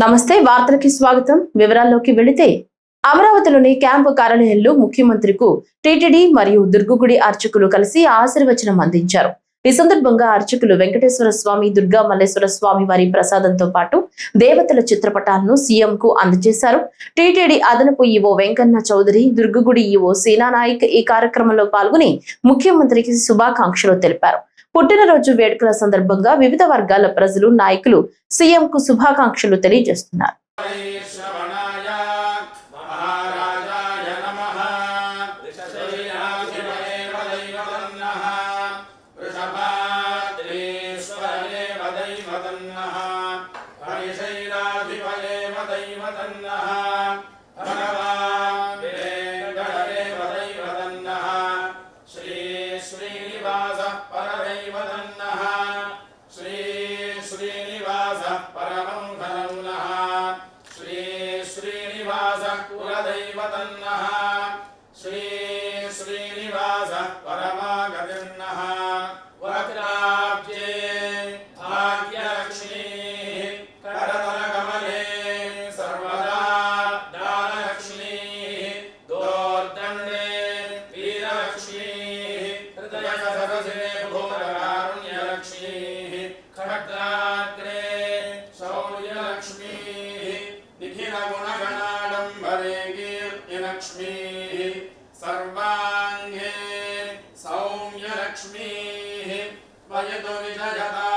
నమస్తే వార్తలకి స్వాగతం. వివరాల్లోకి వెళితే అమరావతిలోని క్యాంపు కార్యాలయంలో ముఖ్యమంత్రికి టీటీడీ మరియు దుర్గగుడి అర్చకులు కలిసి ఆశీర్వచనం అందించారు. ఈ సందర్భంగా అర్చకులు వెంకటేశ్వర స్వామి, దుర్గా మల్లేశ్వర స్వామి వారి ప్రసాదంతో పాటు దేవతల చిత్రపటాలను సీఎం కు అందజేశారు. టీటీడీ అదనపు ఈవో వెంకన్న చౌదరి, దుర్గగుడి ఈవో సేనానాయక్ ఈ కార్యక్రమంలో పాల్గొని ముఖ్యమంత్రికి శుభాకాంక్షలు తెలిపారు. పుట్టినరోజు వేడుకల సందర్భంగా వివిధ వర్గాల ప్రజలు, నాయకులు సీఎం కు శుభాకాంక్షలు తెలియజేస్తున్నారు. श्री श्रीनिवास परमागतिर्नः वक्राब्जे भाग्यलक्ष्मी करतलकमले सर्वदा दानलक्ष्मी दोर्दण्डे वीरलक्ष्मी हृदयसरसे भूतकारुण्यलक्ष्मी खड्गाग्रे शौर्यलक्ष्मी निखिलगुणगणाडम्बरे कीर्तिलक्ष्मी सर्वांगे सौम्यलक्ष्मी वयतु विजयता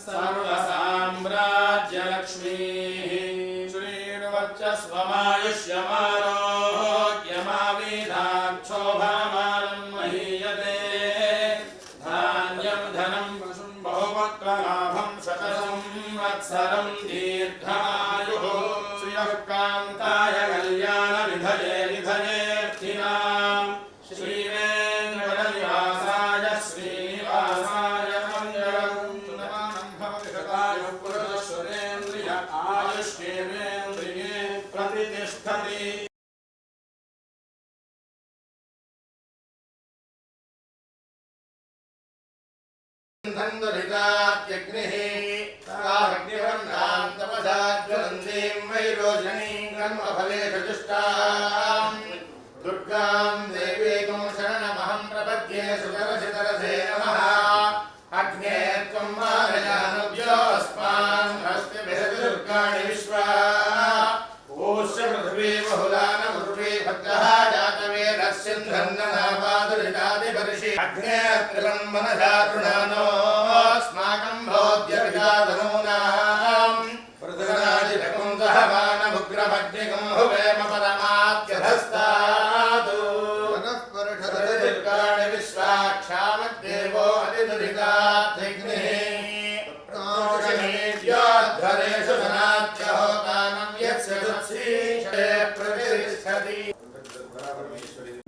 सर्वसाम्राज्यलक्ष्मी श्रीर्वच्चस्वमायुष्यमारोग्यमाविधाक्षोभमानं महीयते धान्यं धनं पशुं बहुवक्त्रलाभं शतसंवत्सरं दीर्घायुः श्रियः कान्ताय कल्याणनिधये निधयेऽर्थिनां श्रीवेङ्कटनिवासाय श्रीनिवासाय मङ्गलं नमानं भवति शतायुः पुरुषश्वरेन्द्रिय आयुष्येवेन्द्रिये प्रतिष्ठति। धन्दरितात्यग्निः तारग्निवर्णां तपसा ज्वलन्तीं वैरोचनीं कर्मफले चतुष्टां दुर्गां देवीं शरणमहं प्रपद्ये सुतरसितरसे नमः। अग्ने त्वं मारयानुभ्योऽस्मान् हस्तिभिर्दुर्गाणि विश्वा ऊष्य पृथिवी बहुलान उर्वी भद्रः जातवेदस्यन्धन्ननापादुरितादिवर्षि अग्ने त्रिलं मनसा तृणानोऽस्माकं भोद्यविदातनूनां पृथुराजितकुन्दहमानमुग्रमग्निकं हुवेम परमात्यधस्तादु दुर्गाणि विश्वाक्षामद्देवो अतिदुरिताग्निः प्रोषणीद्योद्धरेषु धनात्यहोतानं यस्य दुत्सीषे प्रतिष्ठति।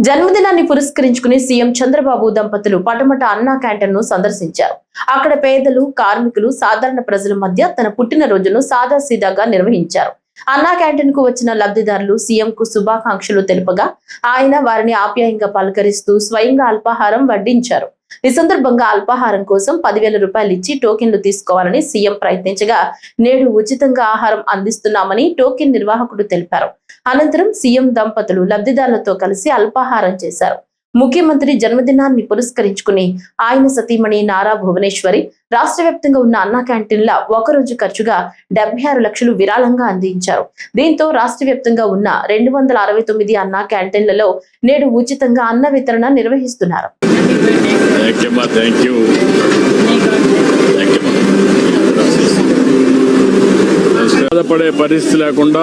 జన్మదినాన్ని పురస్కరించుకుని సీఎం చంద్రబాబు దంపతులు పటమట అన్నా క్యాంటీన్ ను సందర్శించారు. అక్కడ పేదలు, కార్మికులు, సాధారణ ప్రజల మధ్య తన పుట్టినరోజును సాదాసీదాగా నిర్వహించారు. అన్నా క్యాంటీన్ కు వచ్చిన లబ్ధిదారులు సీఎం కు శుభాకాంక్షలు తెలుపగా ఆయన వారిని ఆప్యాయంగా పలకరిస్తూ స్వయంగా అల్పాహారం వడ్డించారు. ఈ సందర్భంగా అల్పాహారం కోసం 10,000 రూపాయలు ఇచ్చి టోకెన్లు తీసుకోవాలని సీఎం ప్రయత్నించగా నేడు ఉచితంగా ఆహారం అందిస్తున్నామని టోకెన్ నిర్వాహకుడు తెలిపారు. అనంతరం సీఎం దంపతులు లబ్ధిదారులతో కలిసి అల్పాహారం చేశారు. ముఖ్యమంత్రి జన్మదినాన్ని పురస్కరించుకుని ఆయన సతీమణి నారా భువనేశ్వరి రాష్ట్ర వ్యాప్తంగా ఉన్న అన్నా క్యాంటీన్ల ఒకరోజు ఖర్చుగా 76 లక్షలు విరాళంగా అందించారు. దీంతో రాష్ట్ర వ్యాప్తంగా ఉన్న 269 అన్నా క్యాంటీన్లలో నేడు ఉచితంగా అన్న వితరణ నిర్వహిస్తున్నారు. బాధపడే పరిస్థితి లేకుండా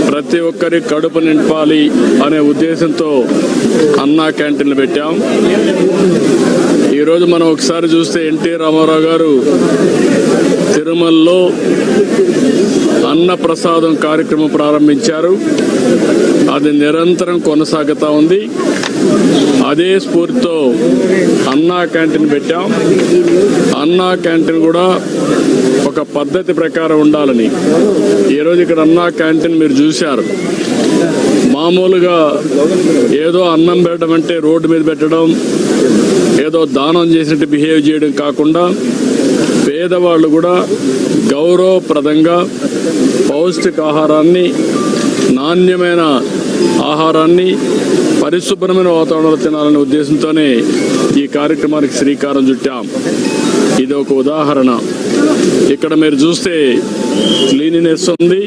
ప్రతి ఒక్కరి కడుపు నింపాలి అనే ఉద్దేశంతో అన్నా క్యాంటీన్లు పెట్టాం. ఈరోజు మనం ఒకసారి చూస్తే ఎన్టీ రామారావు గారు తిరుమలలో అన్న ప్రసాదం కార్యక్రమం ప్రారంభించారు. అది నిరంతరం కొనసాగుతూ ఉంది. అదే స్ఫూర్తితో అన్నా క్యాంటీన్ పెట్టాం. అన్నా క్యాంటీన్ కూడా ఒక పద్ధతి ప్రకారం ఉండాలని ఈరోజు ఇక్కడ అన్నా క్యాంటీన్ మీరు చూశారు. మామూలుగా ఏదో అన్నం పెట్టడం అంటే రోడ్డు మీద పెట్టడం, ఏదో దానం చేసినట్టు బిహేవ్ చేయడం కాకుండా పేదవాళ్ళు కూడా గౌరవప్రదంగా పౌష్టికాహారాన్ని, నాణ్యమైన ఆహారాన్ని పరిశుభ్రమైన వాతావరణంలో తినాలనే ఉద్దేశంతోనే ఈ కార్యక్రమానికి శ్రీకారం చుట్టాం. ఇది ఒక ఉదాహరణ. ఇక్కడ మీరు చూస్తే క్లీనినెస్ ఉంది,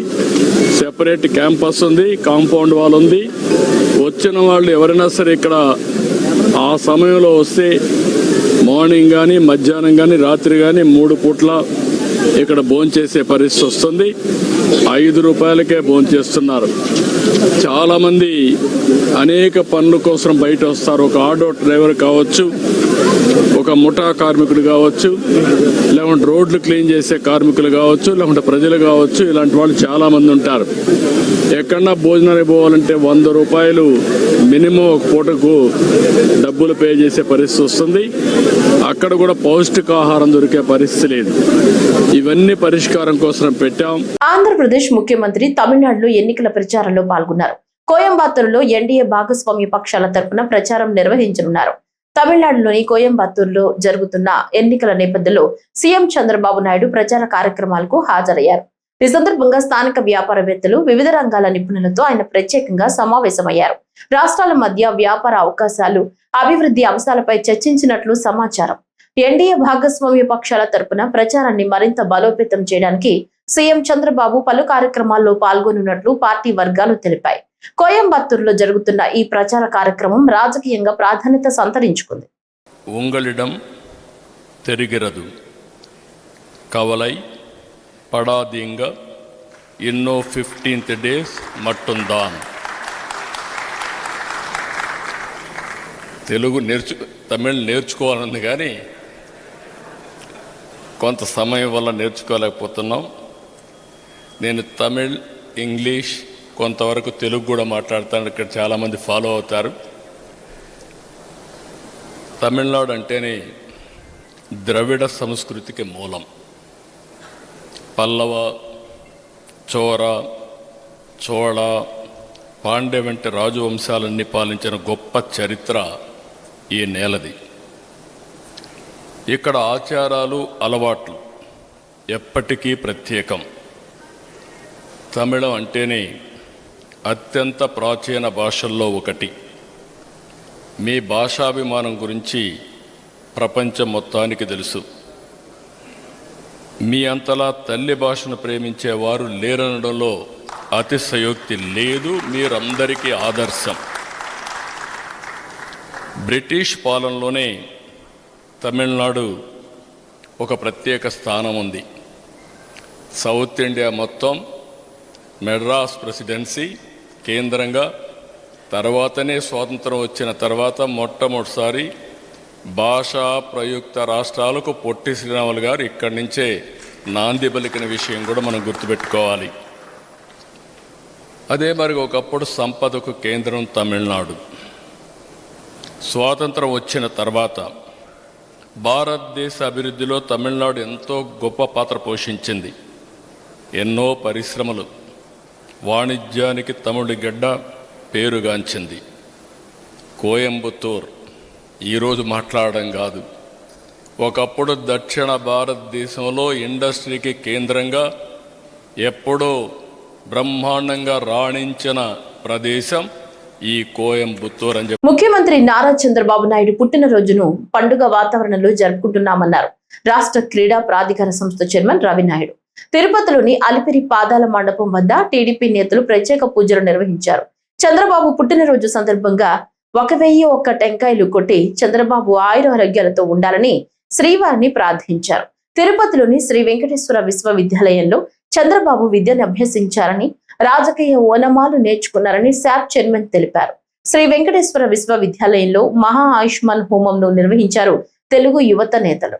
సెపరేట్ క్యాంపస్ ఉంది, కాంపౌండ్ వాల్ ఉంది. వచ్చిన వాళ్ళు ఎవరైనా సరే ఇక్కడ ఆ సమయంలో వస్తే మార్నింగ్ కానీ, మధ్యాహ్నం కానీ, రాత్రి కానీ 3 పూట్ల ఇక్కడ భోంచేసే పరిస్థితి వస్తుంది. 5 రూపాయలకే భోంచేస్తున్నారు. చాలామంది అనేక పనుల కోసం బయట వస్తారు. ఒక ఆటో డ్రైవర్ కావచ్చు, ఒక ముఠా కార్మికుడు కావచ్చు, లేకుంటే రోడ్లు క్లీన్ చేసే కార్మికులు కావచ్చు, లేకుంటే ప్రజలు కావచ్చు. ఇలాంటి వాళ్ళు చాలామంది ఉంటారు. ఎక్కడన్నా భోజనానికి పోవాలంటే 100 రూపాయలు మినిమం ఒక పూటకు డబ్బులు పే చేసే పరిస్థితి వస్తుంది. అక్కడ కూడా పౌష్టికాహారం దొరికే పరిస్థితి లేదు. ఇవన్నీ పరిష్కారం కోసం పెట్టాం. ఆంధ్రప్రదేశ్ ముఖ్యమంత్రి తమిళనాడులో ఎన్నికల ప్రచారంలో పాల్గొన్నారు. కోయంబత్తూరులో ఎన్డీఏ భాగస్వామ్య పక్షాల తరపున ప్రచారం నిర్వహించనున్నారు. తమిళనాడులోని కోయంబత్తూరులో జరుగుతున్న ఎన్నికల నేపథ్యంలో సీఎం చంద్రబాబు నాయుడు ప్రచార కార్యక్రమాలకు హాజరయ్యారు. ఈ సందర్భంగా స్థానిక వ్యాపారవేత్తలు, వివిధ రంగాల నిపుణులతో ఆయన ప్రత్యేకంగా సమావేశమయ్యారు. రాష్ట్రాల మధ్య వ్యాపార అవకాశాలు, అభివృద్ధి అంశాలపై చర్చించినట్లు సమాచారం. ఎన్డీఏ భాగస్వామ్య పక్షాల తరపున ప్రచారాన్ని మరింత బలోపేతం చేయడానికి సీఎం చంద్రబాబు పలు కార్యక్రమాల్లో పాల్గొనున్నట్లు పార్టీ వర్గాలు తెలిపాయి. కోయంబత్తూరులో జరుగుతున్న ఈ ప్రచార కార్యక్రమం రాజకీయంగా ప్రాధాన్యత సంతరించుకుంది. ఉంగళిడం తెరిగిరదు కవలై పడాదీంగ ఎన్నో 15th డేస్ మట్టుందాన్. తెలుగు తమిళ్ నేర్చుకోవాలని కానీ కొంత సమయం వల్ల నేర్చుకోలేకపోతున్నాం. నేను తమిళ్, ఇంగ్లీష్, కొంతవరకు తెలుగు కూడా మాట్లాడతాను. ఇక్కడ చాలామంది ఫాలో అవుతారు. తమిళనాడు అంటేనే ద్రవిడ సంస్కృతికి మూలం. పల్లవ, చోర, చోళ, పాండ్య వంటి రాజవంశాలన్నీ పాలించిన గొప్ప చరిత్ర ఈ నేలది. ఇక్కడ ఆచారాలు, అలవాట్లు ఎప్పటికీ ప్రత్యేకం. తమిళం అంటేనే అత్యంత ప్రాచీన భాషల్లో ఒకటి. మీ భాషాభిమానం గురించి ప్రపంచం మొత్తానికి తెలుసు. మీ అంతలా తల్లి భాషను ప్రేమించేవారు లేరనడంలో అతిశయోక్తి లేదు. మీరందరికీ ఆదర్శం. బ్రిటిష్ పాలనలోనే తమిళనాడు ఒక ప్రత్యేక స్థానం ఉంది. సౌత్ ఇండియా మొత్తం మెడ్రాస్ ప్రెసిడెన్సీ కేంద్రంగా, తర్వాతనే స్వాతంత్రం వచ్చిన తర్వాత మొట్టమొదటిసారి భాషా ప్రయుక్త రాష్ట్రాలకు పొట్టి శ్రీరాములు గారు ఇక్కడి నుంచే నాంది పలికిన విషయం కూడా మనం గుర్తుపెట్టుకోవాలి. అదే మరి ఒకప్పుడు సంపదకు కేంద్రం తమిళనాడు. స్వాతంత్రం వచ్చిన తర్వాత భారతదేశ అభివృద్ధిలో తమిళనాడు ఎంతో గొప్ప పాత్ర పోషించింది. ఎన్నో పరిశ్రమలు, వాణిజ్యానికి తమిళ గడ్డ పేరుగాంచింది. కోయంబత్తూర్ ఈరోజు మాట్లాడడం కాదు, ఒకప్పుడు దక్షిణ భారతదేశంలో ఇండస్ట్రీకి కేంద్రంగా ఎప్పుడో బ్రహ్మాండంగా రాణించిన ప్రదేశం ఈ కోయంబత్తూర్ అని చెప్పి ముఖ్యమంత్రి నారా చంద్రబాబు నాయుడు పుట్టినరోజును పండుగ వాతావరణంలో జరుపుకుంటున్నామన్నారు రాష్ట్ర క్రీడా ప్రాధికార సంస్థ చైర్మన్ రవి నాయుడు. తిరుపతిలోని అలిపిరి పాదాల మండపం వద్ద టీడీపీ నేతలు ప్రత్యేక పూజలు నిర్వహించారు. చంద్రబాబు పుట్టినరోజు సందర్భంగా 1001 టెంకాయలు కొట్టి చంద్రబాబు ఆయురారోగ్యాలతో ఉండాలని శ్రీవారిని ప్రార్థించారు. తిరుపతిలోని శ్రీ వెంకటేశ్వర విశ్వవిద్యాలయంలో చంద్రబాబు విద్యను అభ్యసించారని, రాజకీయ ఓనమాలు నేర్చుకున్నారని శాప్ చైర్మన్ తెలిపారు. శ్రీ వెంకటేశ్వర విశ్వవిద్యాలయంలో మహా ఆయుష్మాన్ హోమంను నిర్వహించారు తెలుగు యువత నేతలు.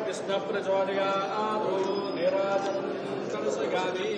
కృష్ణ ప్రచోదయాత్ నీరాజనం తమసగామి.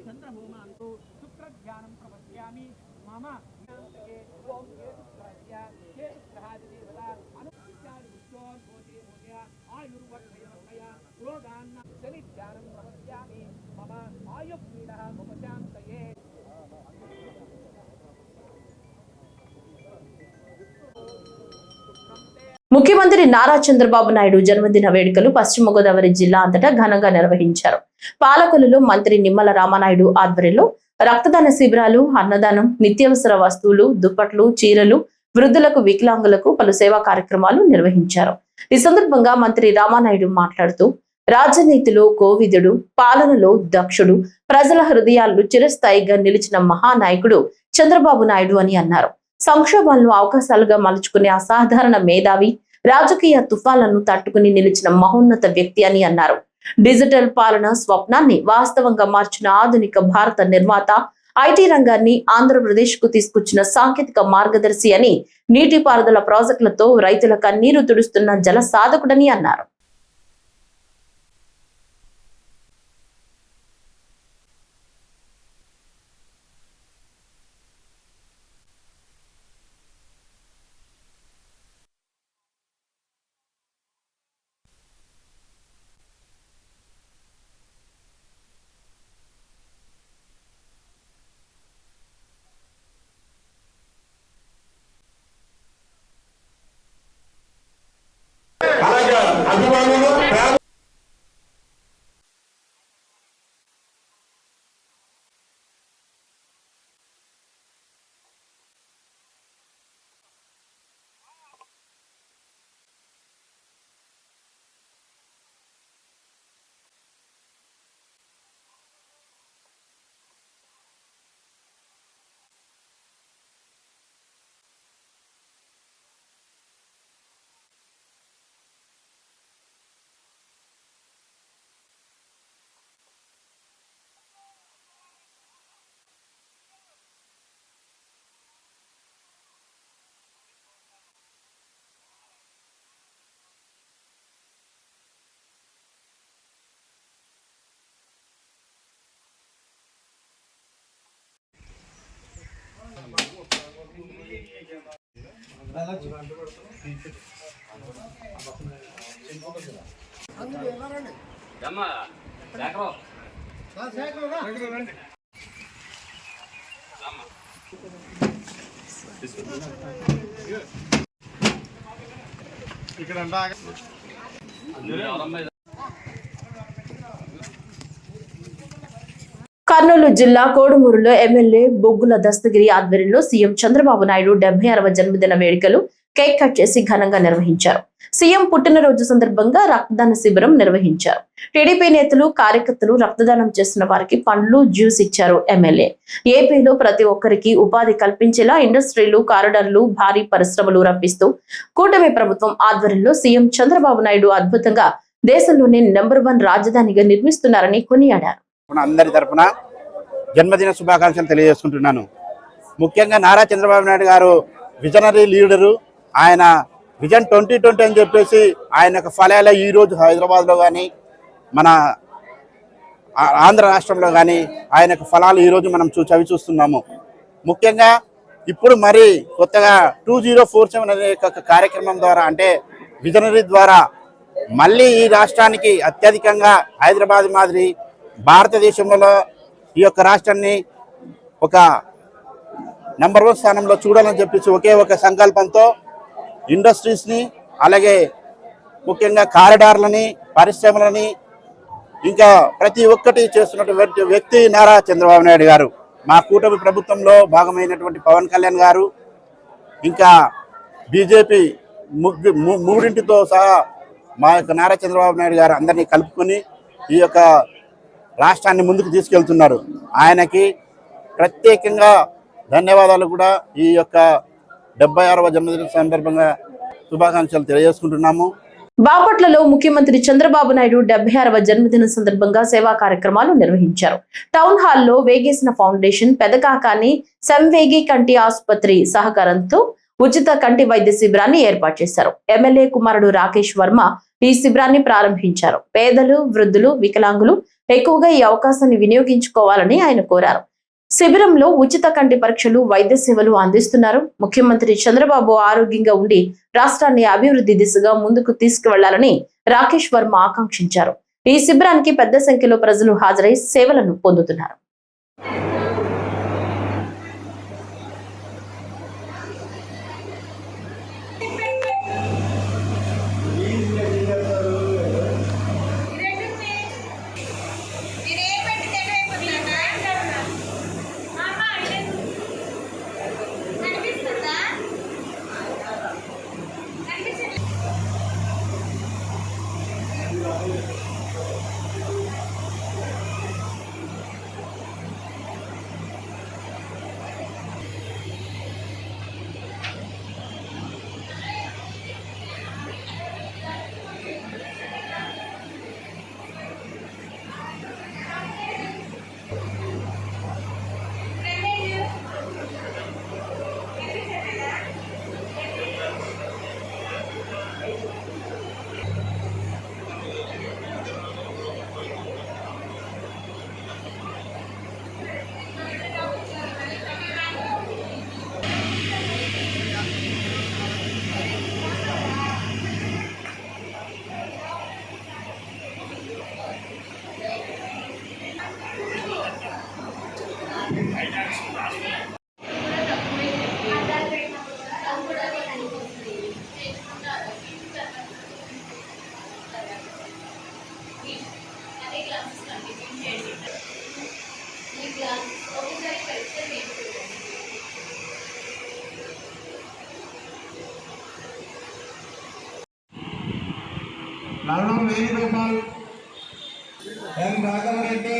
చంద్రభూమాంతో శుక్రధ్యానం ప్రపశ్యామి మమ ఓం శనిధ్యానం ప్రపశ్యామి మమ ఆయుఃపీడః ఉపశాంతయే. ముఖ్యమంత్రి నారా చంద్రబాబు నాయుడు జన్మదిన వేడుకలు పశ్చిమ గోదావరి జిల్లా అంతటా ఘనంగా నిర్వహించారు. పాలకొల్లులో మంత్రి నిమ్మల రామానాయుడు ఆధ్వర్యంలో రక్తదాన శిబిరాలు, అన్నదానం, నిత్యావసర వస్తువులు, దుప్పట్లు, చీరలు, వృద్ధులకు, వికలాంగులకు పలు సేవా కార్యక్రమాలు నిర్వహించారు. ఈ సందర్భంగా మంత్రి రామానాయుడు మాట్లాడుతూ, రాజనీతిలో కోవిదుడు, పాలనలో దక్షుడు, ప్రజల హృదయాల్లో చిరస్థాయిగా నిలిచిన మహానాయకుడు చంద్రబాబు నాయుడు అని అన్నారు. సంక్షోభాలను అవకాశాలుగా మలుచుకునే అసాధారణ మేధావి, రాజకీయ తుఫాలను తట్టుకుని నిలిచిన మహోన్నత వ్యక్తి అని అన్నారు. డిజిటల్ పాలన స్వప్నాన్ని వాస్తవంగా మార్చిన ఆధునిక భారత నిర్మాత, ఐటీ రంగాన్ని ఆంధ్రప్రదేశ్ కు తీసుకొచ్చిన సాంకేతిక మార్గదర్శి అని, నీటిపారుదల ప్రాజెక్టులతో రైతుల కన్నీరు తుడుస్తున్న జల సాధకుడని అన్నారు. కర్నూలు జిల్లా కోడుమూరులో ఎమ్మెల్యే బొగ్గుల దస్తగిరి ఆధ్వర్యంలో సీఎం చంద్రబాబు నాయుడు 76వ జన్మదిన వేడుకలు కేక్ కట్ చేసి ఘనంగా నిర్వహించారు. సీఎం పుట్టినరోజు సందర్భంగా రక్తదాన శిబిరం నిర్వహించారు. టీడీపీ నేతలు, కార్యకర్తలు రక్తదానం చేసిన వారికి పండ్లు, జ్యూస్ ఇచ్చారు. ఎమ్మెల్యే ఏపీలో ప్రతి ఒక్కరికి ఉపాధి కల్పించేలా ఇండస్ట్రీలు, కారిడార్లు, భారీ పరిశ్రమలు రప్పిస్తూ కూటమి ప్రభుత్వం ఆధ్వర్యంలో సీఎం చంద్రబాబు నాయుడు అద్భుతంగా దేశంలోనే నెంబర్ 1 రాజధానిగా నిర్మిస్తున్నారని కొనియాడారు. అందరి తరఫున జన్మదిన శుభాకాంక్షలు తెలియజేసుకుంటున్నాను. ముఖ్యంగా నారా చంద్రబాబు నాయుడు గారు విజనరీ లీడరు. ఆయన విజన్ 2020 అని చెప్పేసి ఆయన ఫలాలు ఈరోజు హైదరాబాద్లో కానీ మన ఆంధ్ర రాష్ట్రంలో కానీ ఆయన ఫలాలు ఈరోజు మనం చవి చూస్తున్నాము. ముఖ్యంగా ఇప్పుడు మరి కొత్తగా 2047 అనే కార్యక్రమం ద్వారా, అంటే విజనరీ ద్వారా మళ్ళీ ఈ రాష్ట్రానికి అత్యధికంగా హైదరాబాద్ మాదిరి భారతదేశంలో ఈ యొక్క రాష్ట్రాన్ని ఒక నెంబర్ 1 స్థానంలో చూడాలని చెప్పేసి ఒకే ఒక సంకల్పంతో ఇండస్ట్రీస్ని, అలాగే ముఖ్యంగా కారిడార్లని, పరిశ్రమలని ఇంకా ప్రతి ఒక్కటి చేస్తున్నటువంటి వ్యక్తి నారా చంద్రబాబు నాయుడు గారు. మా కూటమి ప్రభుత్వంలో భాగమైనటువంటి పవన్ కళ్యాణ్ గారు, ఇంకా బీజేపీ మూడింటితో సహా మా యొక్క నారా చంద్రబాబు నాయుడు గారు అందరినీ కలుపుకొని ఈ యొక్క రాష్ట్రాన్ని ముందుకు తీసుకెళ్తున్నారు. ఆయనకి ప్రత్యేకంగా ధన్యవాదాలు కూడా ఈ యొక్క 76వ జన్మదిన సందర్భంగా శుభాకాంక్షలు తెలియజేసుకుంటున్నాము. బాపట్లలో ముఖ్యమంత్రి చంద్రబాబు నాయుడు 76వ జన్మదిన సందర్భంగా సేవా కార్యక్రమాలు నిర్వహించారు. టౌన్ హాల్లో వేగేసిన ఫౌండేషన్, పెదకాకాని సంవేగి కంటి ఆసుపత్రి సహకారంతో ఉచిత కంటి వైద్య శిబిరాన్ని ఏర్పాటు చేశారు. ఎమ్మెల్యే కుమారుడు రాకేష్ వర్మ ఈ శిబిరాన్ని ప్రారంభించారు. పేదలు, వృద్ధులు, వికలాంగులు ఎక్కువగా ఈ అవకాశాన్ని వినియోగించుకోవాలని ఆయన కోరారు. శిబిరంలో ఉచిత కంటి పరీక్షలు, వైద్య సేవలు అందిస్తున్నారు. ముఖ్యమంత్రి చంద్రబాబు ఆరోగ్యంగా ఉండి రాష్ట్రాన్ని అభివృద్ధి దిశగా ముందుకు తీసుకువెళ్లాలని రాకేష్ వర్మ ఆకాంక్షించారు. ఈ శిబిరానికి పెద్ద సంఖ్యలో ప్రజలు హాజరై సేవలను పొందుతున్నారు. నల్లం వేణుగోపాల్, ఎం రాఘవరెడ్డి,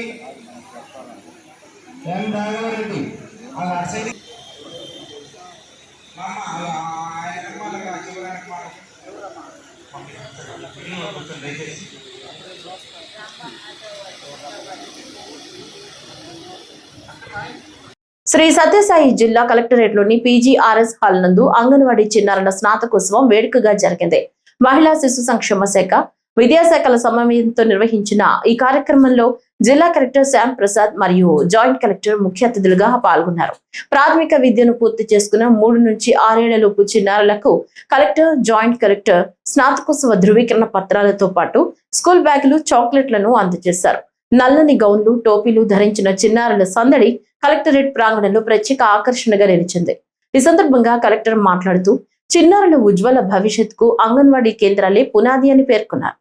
శ్రీ సత్యసాయి జిల్లా కలెక్టరేట్లోని పీజీఆర్ఎస్ హాల్ నందు అంగన్వాడీ చిన్నారుల స్నాతకోత్సవం వేడుకగా జరిగింది. మహిళా శిశు సంక్షేమ శాఖ, విద్యాశాఖల సమన్వయంతో నిర్వహించిన ఈ కార్యక్రమంలో జిల్లా కలెక్టర్ శ్యామ్ ప్రసాద్ మరియు జాయింట్ కలెక్టర్ ముఖ్య అతిథులుగా పాల్గొన్నారు. ప్రాథమిక విద్యను పూర్తి చేసుకున్న 3 నుంచి 6 ఏళ్లలోపు చిన్నారులకు కలెక్టర్, జాయింట్ కలెక్టర్ స్నాతకోత్సవ ధృవీకరణ పత్రాలతో పాటు స్కూల్ బ్యాగులు, చాక్లెట్లను అందజేశారు. నల్లని గౌన్లు, టోపీలు ధరించిన చిన్నారుల సందడి కలెక్టరేట్ ప్రాంగణంలో ప్రత్యేక ఆకర్షణగా నిలిచింది. ఈ సందర్భంగా కలెక్టర్ మాట్లాడుతూ చిన్నారుల ఉజ్వల భవిష్యత్తుకు అంగన్వాడీ కేంద్రాలే పునాది అని పేర్కొన్నారు.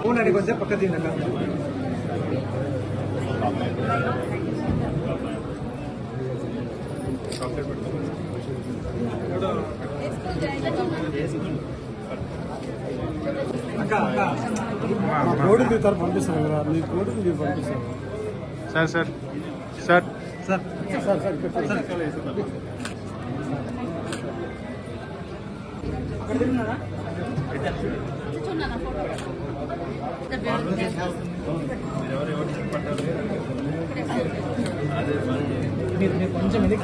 అవునండి, కొంచెం పక్క తిన్నాక కోడి తీస్తారు, పంపిస్తాను కదా మీ కోడి మీరు పంపిస్తాను. Sir sir sir sir sir sir అక్కడ తిన్నారా? మీరు కొంచెం ఇది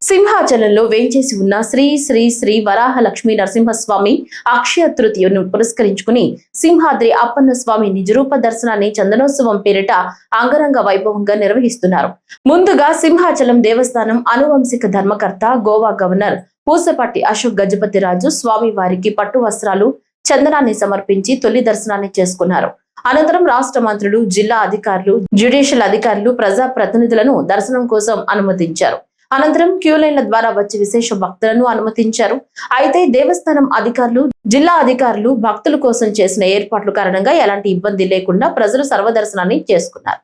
సింహాచలంలో వేంచేసి ఉన్న శ్రీ శ్రీ శ్రీ వరాహ లక్ష్మీ నరసింహస్వామి అక్షయ తృతీయను పురస్కరించుకుని సింహాద్రి అప్పన్న స్వామి నిజరూప దర్శనాన్ని చందనోత్సవం పేరిట అంగరంగ వైభవంగా నిర్వహిస్తున్నారు. ముందుగా సింహాచలం దేవస్థానం అనువంశిక ధర్మకర్త గోవా గవర్నర్ పూసపట్టి అశోక్ గజపతిరాజు స్వామి వారికి పట్టు వస్త్రాలు చందనాన్ని సమర్పించి తొలి దర్శనాన్ని చేసుకున్నారు. అనంతరం రాష్ట్ర మంత్రులు, జిల్లా అధికారులు, జ్యుడిషియల్ అధికారులు, ప్రజా ప్రతినిధులను దర్శనం కోసం అనుమతించారు. అనంతరం క్యూ లైన్ల ద్వారా వచ్చి విశేష భక్తులను అనుమతించారు. అయితే దేవస్థానం అధికారులు, జిల్లా అధికారులు భక్తుల కోసం చేసిన ఏర్పాట్ల కారణంగా ఎలాంటి ఇబ్బంది లేకుండా ప్రజలు సర్వదర్శనాన్ని చేసుకున్నారు.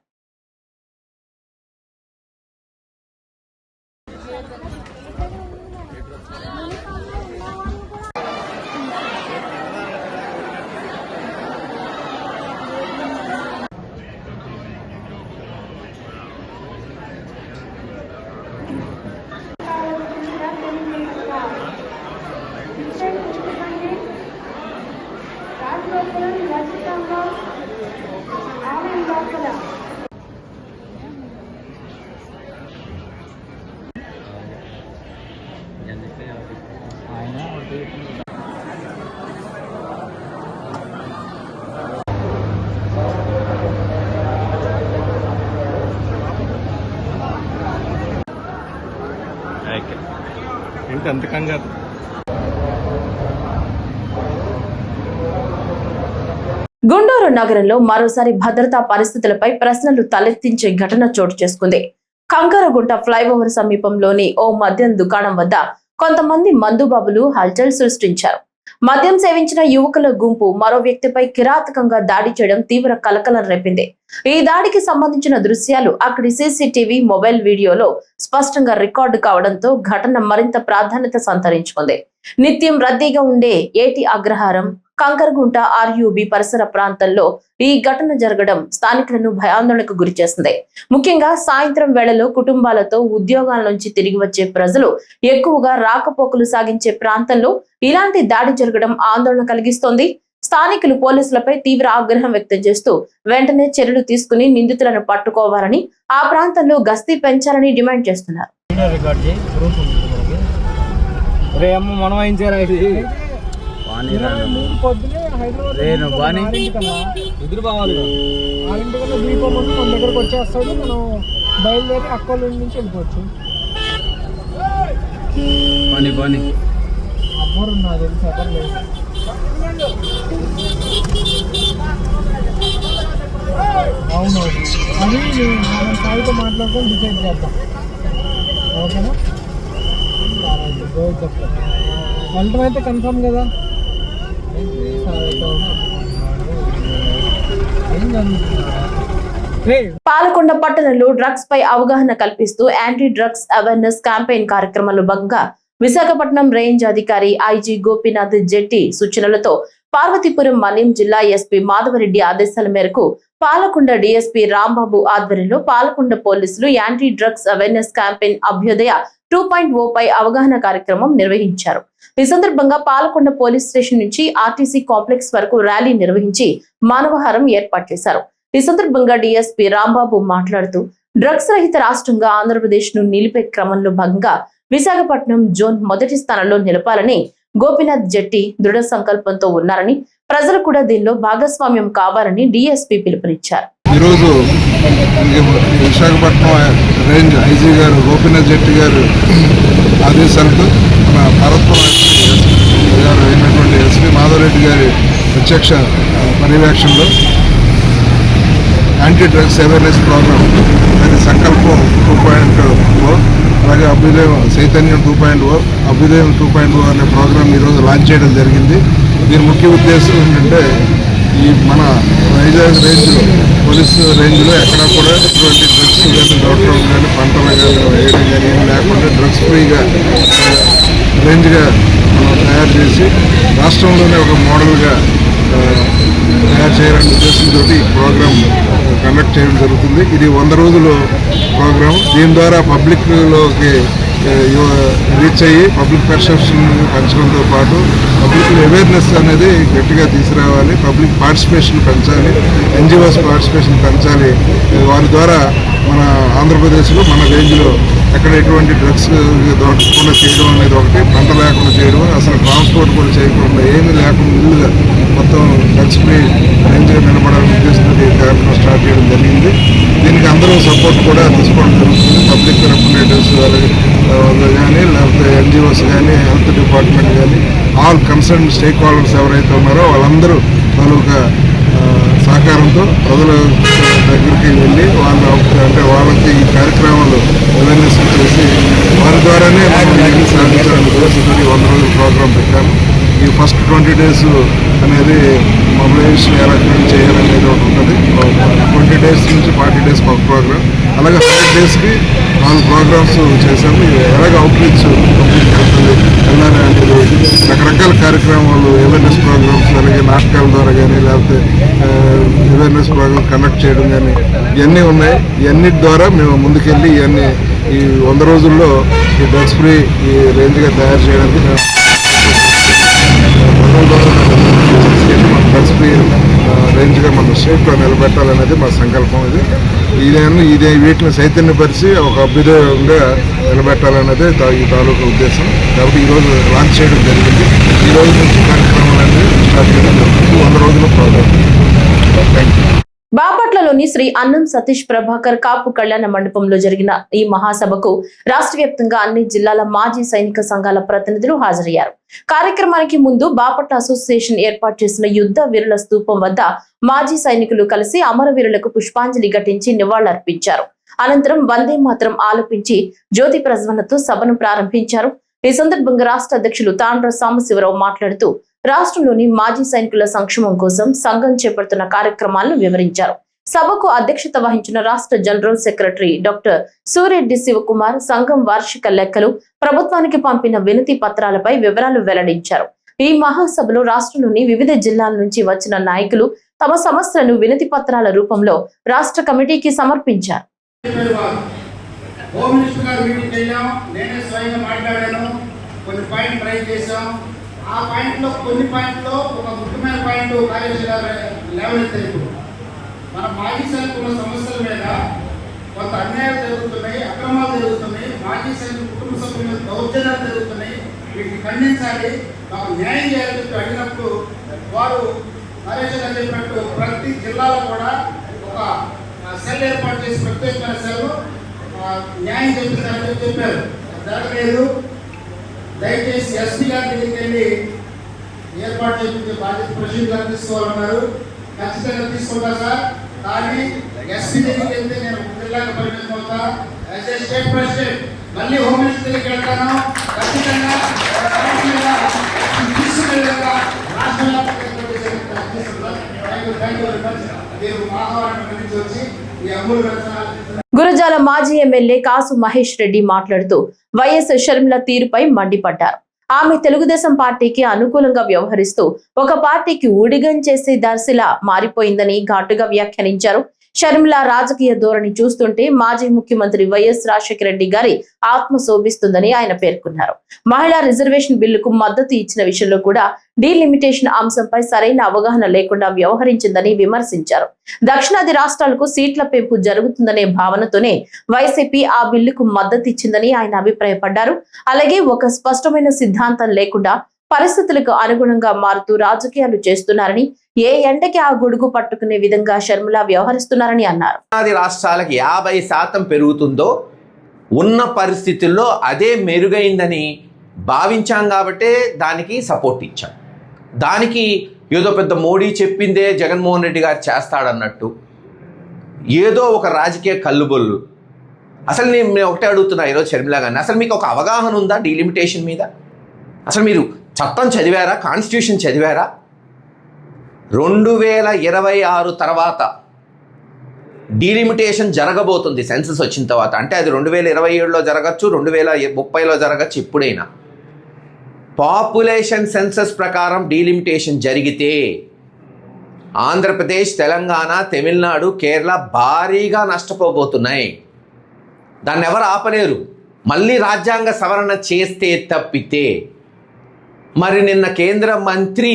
ఏంటి అంత కంగారు? గుంటూరు నగరంలో మరోసారి భద్రతా పరిస్థితులపై ప్రశ్నలు తలెత్తించే ఘటన చోటు చేసుకుంది. కంకరగుంట ఫ్లైఓవర్ సమీపంలోని ఓ మద్యం దుకాణం వద్ద కొంతమంది మందుబాబులు హల్చల్ సృష్టించారు. మద్యం సేవించిన యువకుల గుంపు మరో వ్యక్తిపై కిరాతకంగా దాడి చేయడం తీవ్ర కలకలం రేపింది. ఈ దాడికి సంబంధించిన దృశ్యాలు అక్కడి సీసీటీవీ మొబైల్ వీడియోలో స్పష్టంగా రికార్డు కావడంతో ఘటన మరింత ప్రాధాన్యత సంతరించుకుంది. నిత్యం రద్దీగా ఉండే ఏటి అగ్రహారం, కంకరగుంట ఆర్యూబీ పరిసర ప్రాంతాల్లో ఈ ఘటన జరగడం స్థానికులను భయాందోళనకు గురిచేసింది. ముఖ్యంగా సాయంత్రం వేళలో కుటుంబాలతో ఉద్యోగాల నుంచి తిరిగి వచ్చే ప్రజలు ఎక్కువగా రాకపోకలు సాగించే ప్రాంతంలో ఇలాంటి దాడి జరగడం ఆందోళన కలిగిస్తోంది. స్థానికులు పోలీసులపై తీవ్ర ఆగ్రహం వ్యక్తం చేస్తూ వెంటనే చర్యలు తీసుకుని నిందితులను పట్టుకోవాలని, ఆ ప్రాంతంలో గస్తీ పెంచాలని డిమాండ్ చేస్తున్నారు. పొద్దునే హైదరాబాద్ ఎదురు బావాలి దీపం ముందు మన దగ్గరకు వచ్చేస్తాడు. మనం బయలుదేరి అక్కల నుంచి వెళ్ళిపోవచ్చు. అబ్బరు నాకు తెలిసి ఎవరు లేదు. అవునవును, అది మనం సాయితో మాట్లాడుకొని డిసైడ్ చేద్దాం. ఓకేనా? వెళ్ళటం అయితే కన్ఫర్మ్ కదా. పాలకొండ పట్టణంలో డ్రగ్స్ పై అవగాహన కల్పిస్తూ యాంటీ డ్రగ్స్ అవేర్నెస్ క్యాంపెయిన్ కార్యక్రమంలో భాగంగా విశాఖపట్నం రేంజ్ అధికారి ఐజీ గోపీనాథ్ జెట్టి సూచనలతో పార్వతీపురం మన్యం జిల్లా ఎస్పీ మాధవరెడ్డి ఆదేశాల మేరకు పాలకొండ డీఎస్పీ రాంబాబు ఆధ్వర్యంలో పాలకొండ పోలీసులు యాంటీ డ్రగ్స్ అవేర్నెస్ క్యాంపెయిన్ అభ్యుదయ 2.0 పై అవగాహన కార్యక్రమం నిర్వహించారు. ఈ సందర్భంగా పాలకొండ పోలీస్ స్టేషన్ నుంచి ఆర్టీసీ కాంప్లెక్స్ వరకు ర్యాలీ నిర్వహించి మానవహారం ఏర్పాటు చేశారు. ఈ సందర్భంగా డీఎస్పీ రాంబాబు మాట్లాడుతూ డ్రగ్స్ రహిత రాష్ట్రంగా ఆంధ్రప్రదేశ్ ను నిలిపే క్రమంలో భాగంగా విశాఖపట్నం జోన్ మొదటి స్థానంలో నిలపాలని గోపీనాథ్ జెట్టి దృఢ సంకల్పంతో ఉన్నారని, ప్రజలు కూడా దీనిలో భాగస్వామ్యం కావాలని డీఎస్పీ పిలుపునిచ్చారు. ఈరోజు విశాఖపట్నం రేంజ్ ఐజీ గారు గోపీనాథ్ జెట్టి గారు ఆదేశాలతో మన పార్వతీపురం గారు అయినటువంటి ఎస్పీ మాధవరెడ్డి గారి ప్రత్యక్ష పర్యవేక్షణలో యాంటీ డ్రగ్స్ అవేర్నెస్ ప్రోగ్రామ్ దాని సంకల్పం 2.0 అలాగే అభ్యుదయం చైతన్యం 2.0 అభ్యుదయం 2.0 అనే ప్రోగ్రామ్ ఈరోజు లాంచ్ చేయడం జరిగింది. దీని ముఖ్య ఉద్దేశం ఏంటంటే ఈ మన వైజాగ్ రేంజ్లో పోలీస్ రేంజ్లో ఎక్కడా కూడా ఇటువంటి డ్రగ్స్ కానీ దొరకడం కానీ పంటలు కానీ వేయడం కానీ ఏం లేకుండా డ్రగ్స్ ఫ్రీగా రేంజ్గా మనం తయారు చేసి రాష్ట్రంలోనే ఒక మోడల్గా తయారు చేయాలనే ఉద్దేశంతో ఈ ప్రోగ్రామ్ కండక్ట్ చేయడం జరుగుతుంది. ఇది 100 రోజుల ప్రోగ్రామ్. దీని ద్వారా పబ్లిక్లోకి రీచ్ అయ్యి పబ్లిక్ పర్సెప్షన్ పెంచడంతో పాటు పబ్లిక్ అవేర్నెస్ అనేది గట్టిగా తీసుకురావాలి, పబ్లిక్ పార్టిసిపేషన్ పెంచాలి, ఎన్జిఓస్ పార్టిసిపేషన్ పెంచాలి. వారి ద్వారా మన ఆంధ్రప్రదేశ్లో మన రేంజ్లో అక్కడ ఎటువంటి డ్రగ్స్ దొరకకుండా చేయడం అనేది ఒకటి, పంట లేకుండా చేయడం, అసలు ట్రాన్స్పోర్ట్ కూడా చేయకుండా ఏమీ లేకుండా ఇల్లుగా మొత్తం డ్రగ్స్ ఫ్రీ రేంజ్గా నిలబడాలని ఉద్దేశంతో ఈ కార్యక్రమం స్టార్ట్ చేయడం జరిగింది. దీనికి అందరూ సపోర్ట్ కూడా తీసుకోవడం జరుగుతుంది. పబ్లిక్ రిప్రజెంటేటివ్స్ కానీ లేకపోతే ఎన్జిఓస్ కానీ హెల్త్ డిపార్ట్మెంట్ కానీ ఆల్ కన్సర్న్ స్టేక్ హోల్డర్స్ ఎవరైతే ఉన్నారో వాళ్ళందరూ తాలూకా సహకారంతో ప్రజల దగ్గరికి వెళ్ళి వాళ్ళకి ఈ కార్యక్రమాలు అవేర్నెస్ చేసి వారి ద్వారానే మనం సాధించాలని ఉద్దేశంతో 100 రోజుల ప్రోగ్రాం పెట్టాము. ఈ ఫస్ట్ 20 days అనేది మొబిలైజేషన్ ఎలా చేయాలనేది ఒకటి ఉంటుంది. 20 days నుంచి 40 days ఒక ప్రోగ్రామ్, అలాగే 100 daysకి 4 ప్రోగ్రామ్స్ చేశాము. ఎలాగ అవుట్రీచ్ వెళ్ళాలి అనేది రకరకాల కార్యక్రమాలు, అవేర్నెస్ ప్రోగ్రామ్స్, అలాగే నాటకాల ద్వారా కానీ లేకపోతే అవేర్నెస్ ప్రోగ్రామ్ కండక్ట్ చేయడం కానీ ఇవన్నీ ఉన్నాయి. ఇవన్నిటి ద్వారా మేము ముందుకెళ్ళి ఇవన్నీ ఈ 100 రోజుల్లో ఈ డ్రగ్స్ ఫ్రీ ఈ రేంజ్గా తయారు చేయడానికి మేము డ్రగ్స్ ఫ్రీ రేంజ్గా మన స్టేట్లో నిలబెట్టాలనేది మా సంకల్పం. ఇదే వీటిని చైతన్యపరిచి ఒక అభ్యుదయంగా నిలబెట్టాలనేది ఈ తాలూకా ఉద్దేశం. కాబట్టి ఈరోజు లాంచ్ చేయడం జరిగింది. ఈ రోజు నుంచి కార్యక్రమాలన్నీ స్టార్ట్ చేయడం జరుగుతుంది. 100 రోజుల ప్రోగ్రామ్. Thank you. బాపట్లలోని శ్రీ అన్నం సతీష్ ప్రభాకర్ కాపు కళ్యాణ మండపంలో జరిగిన ఈ మహాసభకు రాష్ట్ర వ్యాప్తంగా అన్ని జిల్లాల మాజీ సైనిక సంఘాల ప్రతినిధులు హాజరయ్యారు. కార్యక్రమానికి ముందు బాపట్ల అసోసియేషన్ ఏర్పాటు చేసిన యుద్ధ వీరుల స్తూపం వద్ద మాజీ సైనికులు కలిసి అమరవీరులకు పుష్పాంజలి ఘటించి నివాళులర్పించారు. అనంతరం వందే మాత్రం ఆలపించి జ్యోతి ప్రజ్వలనతో సభను ప్రారంభించారు. ఈ సందర్భంగా రాష్ట్ర అధ్యక్షులు తాండ్ర సాంబశివరావు మాట్లాడుతూ రాష్ట్రంలోని మాజీ సైనికుల సంక్షేమం కోసం సంఘం చేపడుతున్న కార్యక్రమాలను వివరించారు. సభకు అధ్యక్షత వహించిన రాష్ట్ర general secretary doctor Sureddy Shivakumar సంఘం వార్షిక లెక్కలు, ప్రభుత్వానికి పంపిన వినతి పత్రాలపై వివరాలు వెల్లడించారు. ఈ మహాసభలో రాష్ట్రంలోని వివిధ జిల్లాల నుంచి వచ్చిన నాయకులు తమ సమస్యలను వినతి పత్రాల రూపంలో రాష్ట్ర కమిటీకి సమర్పించారు. ఆ పాయింట్లో కొన్ని పాయింట్లో ఒక ముఖ్యమైన పాయింట్ కార్యశాల లేవనెత్తారు. మన మాజీ సైనికుల సమస్యల మీద కొంత అన్యాయాలు జరుగుతున్నాయి, అక్రమాలు జరుగుతున్నాయి, మాజీ సైనికుల కుటుంబ సభ్యుల మీద దౌర్జన్యాలు జరుగుతున్నాయి. వీటిని ఖండించాలి, మాకు న్యాయం చేయాలని చెప్పి అడిగినప్పుడు వారు కార్యశాల చెప్పినట్టు ప్రతి జిల్లాలో కూడా ఒక సెల్ ఏర్పాటు చేసి ప్రత్యేకమైన సెల్ న్యాయం చేపిస్తారని చెప్పారు. జరగలేదు. దయచేసి ఎస్పీ గారి దగ్గరికి వెళ్ళి ఏర్పాటు చేయించే బాధ్యత ప్రెసిడెంట్ గారు తీసుకోవాలన్నారు. ఖచ్చితంగా తీసుకుంటా సార్. కానీ ఎస్పీ దగ్గరికి వెళ్తే నేను జిల్లాకు పరిమితం అవుతా. యాజ్ ఏ స్టేట్ ప్రెసిడెంట్ మళ్ళీ హోమ్ మినిస్టర్ దగ్గరికి వెళ్తాను. ఖచ్చితంగా తీసుకునేలాగా రాష్ట్ర గురజాల మాజీ ఎమ్మెల్యే కాసు మహేష్ రెడ్డి మాట్లాడుతూ వైఎస్ షర్మిల తీరుపై మండిపడ్డారు. ఆమె తెలుగుదేశం పార్టీకి అనుకూలంగా వ్యవహరిస్తూ ఒక పార్టీకి ఊడిగం చేసే దర్శిలా మారిపోయిందని ఘాటుగా వ్యాఖ్యానించారు. షర్మిల రాజకీయ ధోరణి చూస్తుంటే మాజీ ముఖ్యమంత్రి వైఎస్ రాజశేఖర రెడ్డి గారి ఆత్మ శోభిస్తుందని ఆయన పేర్కొన్నారు. మహిళా రిజర్వేషన్ బిల్లుకు మద్దతు ఇచ్చిన విషయంలో కూడా డీలిమిటేషన్ అంశంపై సరైన అవగాహన లేకుండా వ్యవహరించిందని విమర్శించారు. దక్షిణాది రాష్ట్రాలకు సీట్ల పెంపు జరుగుతుందనే భావనతోనే వైసీపీ ఆ బిల్లుకు మద్దతు ఇచ్చిందని ఆయన అభిప్రాయపడ్డారు. అలాగే ఒక స్పష్టమైన సిద్ధాంతం లేకుండా పరిస్థితులకు అనుగుణంగా మారుతూ రాజకీయాలు చేస్తున్నారని, ఏ ఎండకి ఆ గొడుగు పట్టుకునే విధంగా షర్మిల వ్యవహరిస్తున్నారని అన్నారు. రాష్ట్రాలకు 50% పెరుగుతుందో ఉన్న పరిస్థితుల్లో అదే మెరుగైందని భావించాం కాబట్టే దానికి సపోర్ట్ ఇచ్చాం. దానికి ఏదో పెద్ద మోడీ చెప్పిందే జగన్మోహన్ రెడ్డి గారు చేస్తాడన్నట్టు ఏదో ఒక రాజకీయ కల్లుబొల్లు. అసలు నేను ఒకటే అడుగుతున్నా ఈరోజు షర్మిల గారిని, అసలు మీకు ఒక అవగాహన ఉందా డీలిమిటేషన్ మీద? అసలు మీరు చట్టం చదివారా? కాన్స్టిట్యూషన్ చదివారా? 2026 తర్వాత డీలిమిటేషన్ జరగబోతుంది సెన్సస్ వచ్చిన తర్వాత. అంటే అది 2027లో జరగచ్చు, 2030లో జరగచ్చు. ఎప్పుడైనా పాపులేషన్ సెన్సస్ ప్రకారం డీలిమిటేషన్ జరిగితే ఆంధ్రప్రదేశ్, తెలంగాణ, తమిళనాడు, కేరళ భారీగా నష్టపోబోతున్నాయి. దాన్ని ఎవరు ఆపలేరు. మళ్ళీ రాజ్యాంగ సవరణ చేస్తే తప్పితే. మరి నిన్న కేంద్ర మంత్రి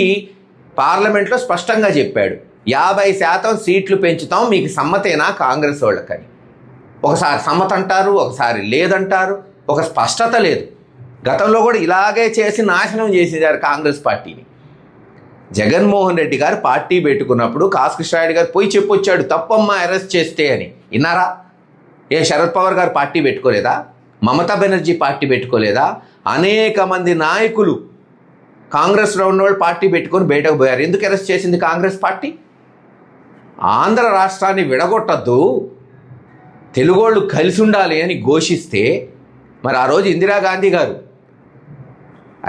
పార్లమెంట్లో స్పష్టంగా చెప్పాడు, 50% సీట్లు పెంచుతాం, మీకు సమ్మతేనా కాంగ్రెస్ వాళ్ళకని. ఒకసారి సమ్మత అంటారు, ఒకసారి లేదంటారు, ఒక స్పష్టత లేదు. గతంలో కూడా ఇలాగే చేసి నాశనం చేసేసారు కాంగ్రెస్ పార్టీని. జగన్మోహన్ రెడ్డి గారు పార్టీ పెట్టుకున్నప్పుడు కృష్ణారెడ్డి గారు పోయి చెప్పొచ్చాడు, తప్పమ్మా అరెస్ట్ చేస్తే అని. విన్నారా? ఏ శరద్ పవార్ గారు పార్టీ పెట్టుకోలేదా? మమతా బెనర్జీ పార్టీ పెట్టుకోలేదా? అనేక మంది నాయకులు కాంగ్రెస్లో ఉన్నవాళ్ళు పార్టీ పెట్టుకొని బయటకు పోయారు. ఎందుకు అరెస్ట్ చేసింది కాంగ్రెస్ పార్టీ? ఆంధ్ర రాష్ట్రాన్ని విడగొట్టద్దు, తెలుగోళ్ళు కలిసి ఉండాలి అని ఘోషిస్తే మరి ఆ రోజు ఇందిరాగాంధీ గారు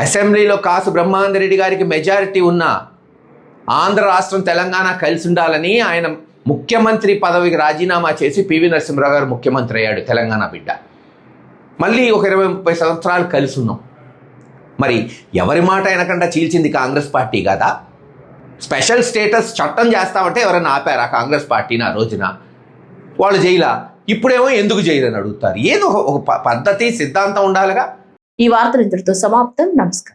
అసెంబ్లీలో కాసు బ్రహ్మానందరెడ్డి గారికి మెజారిటీ ఉన్న ఆంధ్ర రాష్ట్రం తెలంగాణ కలిసి ఉండాలని ఆయన ముఖ్యమంత్రి పదవికి రాజీనామా చేసి పివి నరసింహరావు గారు ముఖ్యమంత్రి అయ్యాడు, తెలంగాణ బిడ్డ. మళ్ళీ ఒక 20-30 సంవత్సరాలు కలిసి ఉన్నాం. మరి ఎవరి మాట వెనకుండా చీల్చింది కాంగ్రెస్ పార్టీ కదా? స్పెషల్ స్టేటస్ చట్టం చేస్తామంటే ఎవరైనా ఆపారా కాంగ్రెస్ పార్టీని ఆ రోజున? వాళ్ళు జైలా, ఇప్పుడేమో ఎందుకు జైలు అని అడుగుతారు. ఏదో ఒక పద్ధతి సిద్ధాంతం ఉండాలిగా. ఈ వార్తలు ఇంతటితో సమాప్తం. నమస్కారం.